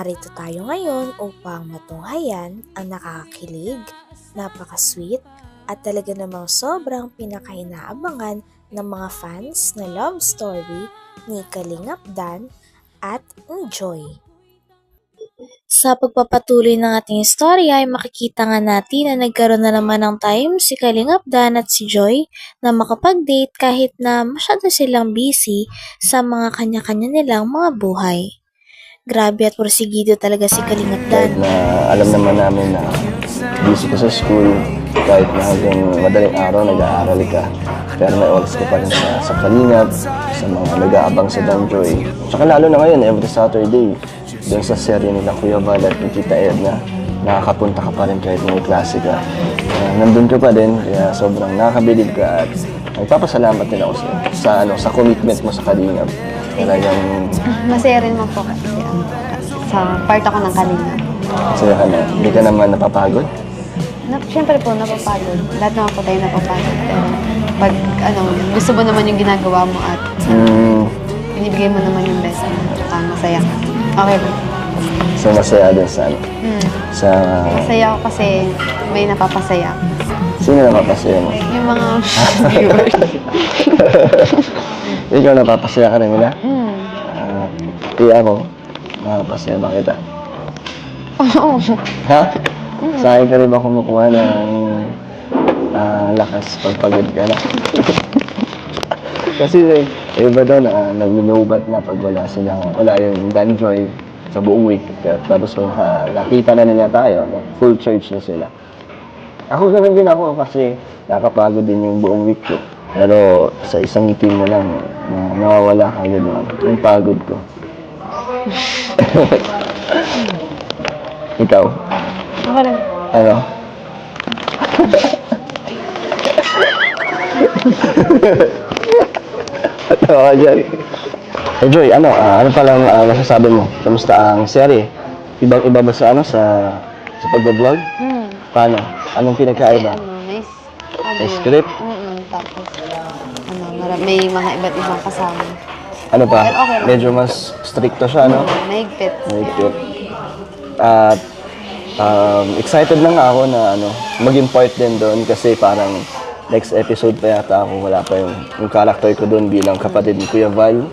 Narito tayo ngayon upang matunghayan ang nakakakilig, napaka-sweet at talaga namang sobrang pinakainaabangan ng mga fans na love story ni Kalingap Dan at ni Joy. Sa pagpapatuloy ng ating istorya ay makikita nga natin na nagkaroon na naman ng time si Kalingap Dan at si Joy na makapag-date kahit na masyado silang busy sa mga kanya-kanya nilang mga buhay. Grabe at porsigido talaga si Kalingap Dan. Kahit na alam naman namin na busy ka sa school, kahit na hanggang madaling araw nag-aaral ka, pero may oras ka pa rin sa Kalingap, sa mga nag-aabang sa Danjoy. Tsaka lalo na ngayon, every Saturday, doon sa serye nila Kuya Val at Tita Edna, nakakapunta ka pa rin kahit may klase ka. Nandun ka pa din, kaya sobrang nakakabilib ka at nagpapasalamat din ako sa commitment mo sa Kalingap. Talagang Masaya rin mo po kasi sa part ako ng Kalingap. masaya ka na. Hindi ka naman napapagod. Siyempre po, napapagod. Lahat naman po tayo napapagod. Pero pag gusto mo naman yung ginagawa mo at binibigay mo naman yung best mo, masaya ka. Okay po. So masaya din sa sa Masaya ako kasi may napapasaya. sino napapasaya mo? Yung mga viewers. Ikaw napapasaya ka rin nila? Kaya ako, napapasaya ba kita? Oo. Ha? Sa akin ka rin ba kumukuha ng lakas pagpagod ka na? Kasi iba daw na nag-lobat na pag wala yung Danjoy sa buong week. Tapos nakita na nila tayo, full church na sila. Ako ganun din ako kasi nakapagod din yung buong week ko. Pero sa isang ngiti mo lang, nawawala ka gano'n. Yung pagod ko. Ikaw? Ako rin. Ano? Tawa ka dyan. Joy, ano palang masasabi mo? Kamusta ang serye? Ibang-iba ba sa pag-vlog? Paano? Anong pinagkaiba? May Script? Tapos, may mga iba't ibang kasama. Ano pa? Pero okay lang. Medyo mas stricto siya, no? Mahigpit. Mahigpit. At excited na nga ako na maging part din doon kasi parang next episode pa yata ako, wala pa yung character ko doon bilang kapatid ni Kuya Val,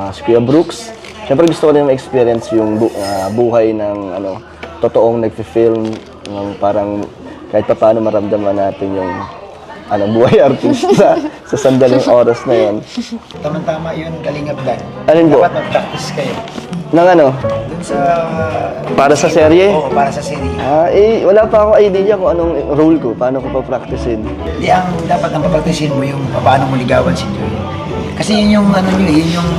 si Kuya Brooks. Siyempre gusto ko din ma-experience yung buhay ng totoong nagfi-film, ng parang kahit pa paano maramdaman natin yung buhay artista sa sandaling oras na yun. Tama-tama yun, Kalingap Dan. Alin po? Dapat mag-practice kayo. Nang Dun sa... Para sa serye? Oo, para sa serye. Wala pa akong idea kung anong role ko, paano ko pa practicein. Hindi, ang dapat ang papraktisin mo yung paano mo ligawan si Joy. Kasi yun yung yun yung...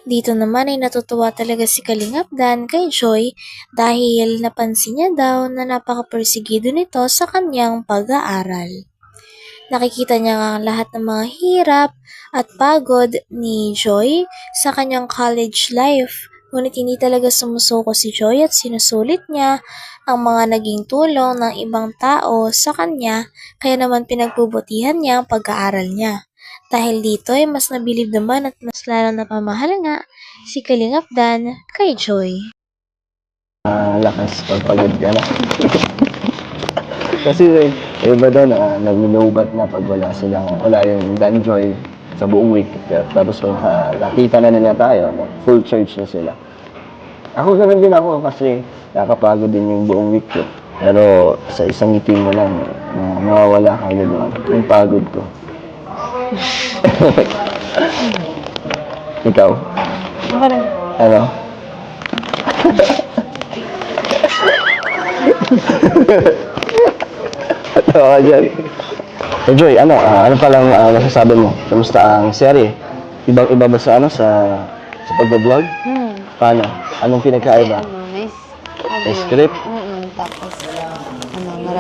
Dito naman ay natutuwa talaga si Kalingap Dan kay Joy dahil napansin niya daw na napaka-persigido nito sa kanyang pag-aaral. Nakikita niya nga ang lahat ng mga hirap at pagod ni Joy sa kanyang college life. Ngunit hindi talaga sumusuko si Joy at sinusulit niya ang mga naging tulong ng ibang tao sa kanya, kaya naman pinagbubutihan niya ang pag-aaral niya. Dahil dito ay mas nabilib naman at mas lalong napamahal nga si Kalingap Dan kay Joy. Lakas pagpagod ka na. Kasi iba daw na nag-lobat na pag wala yung Danjoy sa buong week. Tapos nakita na nila tayo, full church na sila. Ako ganun din ako kasi nakapagod din yung buong week ko. Pero sa isang ngiti mo lang, nawawala ka gano'n. Yung pagod ko. Ikaw? Ako rin. Ano? Tawa ka dyan. Joy, ano palang masasabi mo? Kamusta ang serye? Ibang-iba ba sa pag-vlog? Paano? Anong pinagkaiba? May script? Tapos,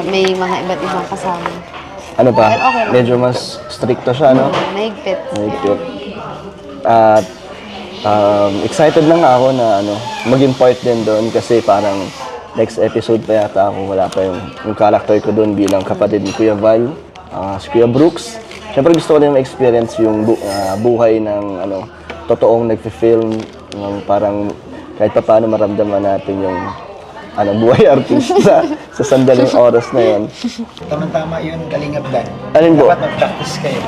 may mga iba't ibang kasama. Ano pa? Pero okay lang. Medyo mas stricto siya, no? Mahigpit. Mahigpit. At excited na nga ako na maging part din doon kasi parang next episode pa yata ako, wala pa yung character ko doon bilang kapatid ni Kuya Val, si Kuya Brooks. Siyempre gusto ko din ma-experience yung buhay ng totoong nagfi-film, ng parang kahit pa paano maramdaman natin yung buhay artista sa sandaling oras na yun. Tama-tama yun, Kalingap Dan. Alin po? Dapat mag-practice kayo.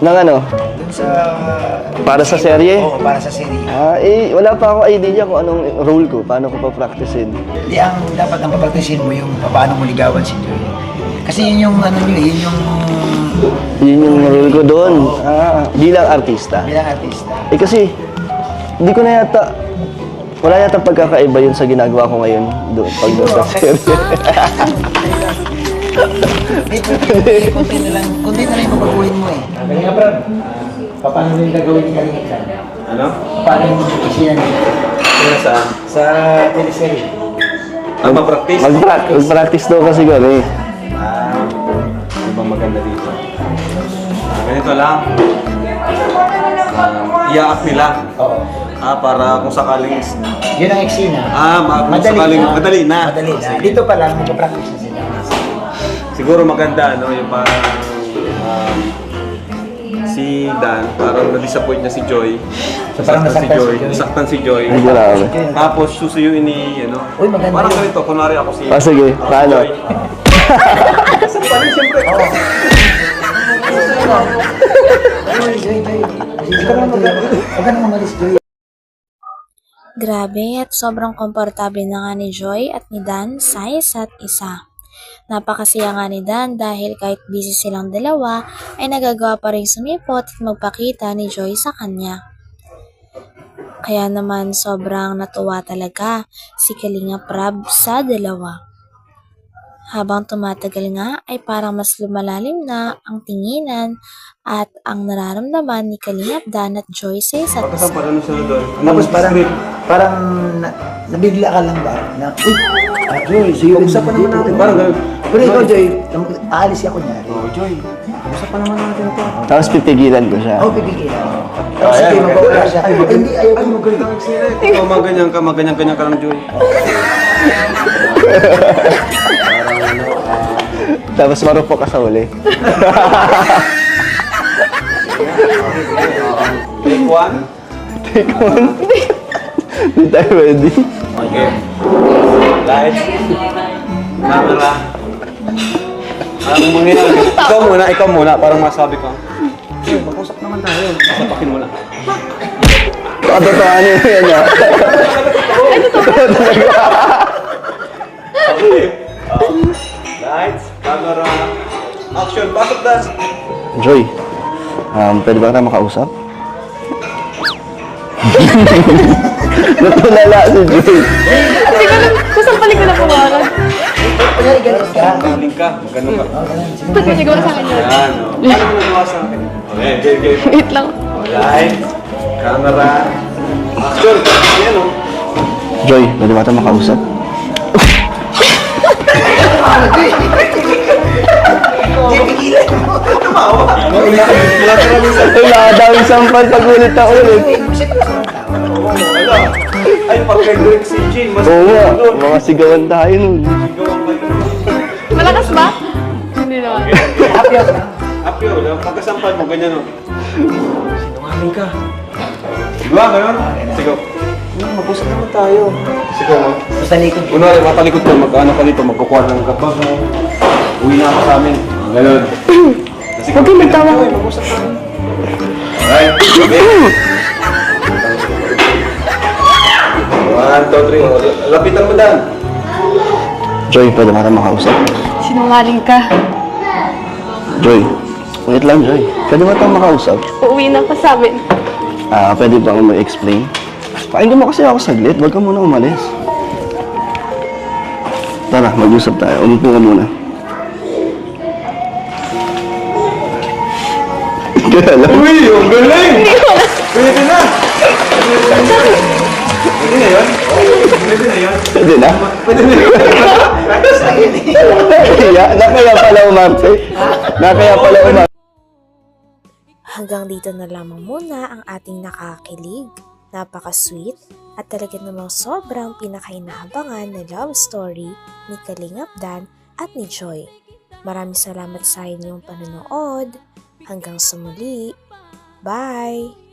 Nang Dun sa... Para sa serye? Oo, para sa serye. Wala pa akong idea kung anong role ko, paano ko pa practicein. Di dapat ang papraktisin mo yung paano mo ligawan si Joy. Kasi yun yung Yun yung role ko doon. Bilang artista. bilang artista. Kasi, hindi ko na yata, wala yata pagkakaiba yun sa ginagawa ko ngayon doon, pag doon sa serye. Kunti na lang yung mabaguhin mo eh. Kalingap Rab, paano mo yung gagawin ni Kalingap Dan? Ano? Paano yung isiyan niya? Saan? Sa teleserye. Ang ma-practice? Mag-practice daw kasi gano'n eh. Ano bang maganda dito? Ganito lang. Iyaak nila. Oo. Para kung sakaling... Yun ang eksena. Kung sakaling... Madali na. Madali na. Dito pa lang, mag-practice na sila. Siguro maganda, no? Yung parang... si Dan, parang na-disappoint niya si Joy. So, parang Nasaktan si Joy. Ay, grabe. Tapos susuyuin ni, ano? Uy, maganda Parang yun. ganito, kunwari ako si... Sige, paano? Joy. Sampanin siyempre. Joy. Huwag ka nang umalis, Joy. Grabe at sobrang komportable na nga ni Joy at ni Dan sa isa't isa. Napakasaya nga ni Dan dahil kahit busy silang dalawa ay nagagawa pa rin sumipot at magpakita ni Joy sa kanya. Kaya naman sobrang natuwa talaga si Kalingap Rab sa dalawa. Habang tumatagal nga ay parang mas lumalalim na ang tinginan at ang nararamdaman ni Kalingap Dan at Joy sa isa't isa. Pagkasampan, ano sunod doon? Tapos parang nabigla ka lang ba? Uy, Joy, sa'yo rin. Usapan naman natin. Parang ganun. Pero ikaw, Joy, aalis ako niya. Joy, usapan naman natin ito. Tapos pipigilan ko siya. Pipigil. Tapos sige, magpapala siya. Hindi, ayaw ko Magandang eksena. Ikaw maganyan ka ng Joy. Tapos marupok ka sa uli. Take one. Hindi tayo ready. Okay. Lights. Camera. Anong mangyayari? Ikaw muna, parang masabi ka. Mag-usap naman tayo. Sapakin mo na. Katotohanin mo yan ah. Okay. Lights, camera, action, pasok Dan! Joy, pwede ba kita makausap? Natulala si Joy. Kusang palik ko na pumarag. Kunyari, ganun ka. Galing ka, magano ka. Ba't mo nagawa sa akin yun? Yan, o. Paano mo nagawa sa akin? Okay, game. Wait lang. Lights, camera, action! Yan o. Joy, pwede ba kita makausap? Pipigilan mo. Nakadaming sampal pag ulit na ulit. Ay, pagka-direct si Jin, mas Oo nga, mga sigawan tayo nun. sigawan kayo. Malakas ba? Hindi naman. Apyo, pagkasampal mo, ganyan o. Sinungaling ka. Diba, ngayon? Sigaw. Mag-usap naman tayo. Sigaw mo. Basta likod. Kunwari, matalikod ko, mag-ano ka dito, magkukuha ng kabag mo. Uwi na ako sa amin. Ganun. Huwag kang magtawa. Uy, mag-usap tayo. Alright, okay. 1, 2, 3. Lapitan mo, Dan. Joy, pwede ba kita makausap? Sinungaling ka. Joy, wait lang Joy. Pwede ba kita makausap? Uuwi na ka sa amin. Pwede ba akong mag-explain? Pakinggan mo kasi ako saglit, huwag ka muna umalis. Tara, mag-usap tayo. Umupo ka muna. Kaya lang. Uy, ang galing! Pwede na! Pwede na yun? Pwede na yun? Pwede na? Pwede na yun? Nakaya pala umarte. Nakaya pala umarte. Hanggang dito na lamang muna ang ating nakakilig, napaka-sweet at talaga namang sobrang pinakainahabangan na love story ni Kalingap Dan at ni Joy. Maraming salamat sa inyong panonood. Hanggang sa muli. Bye!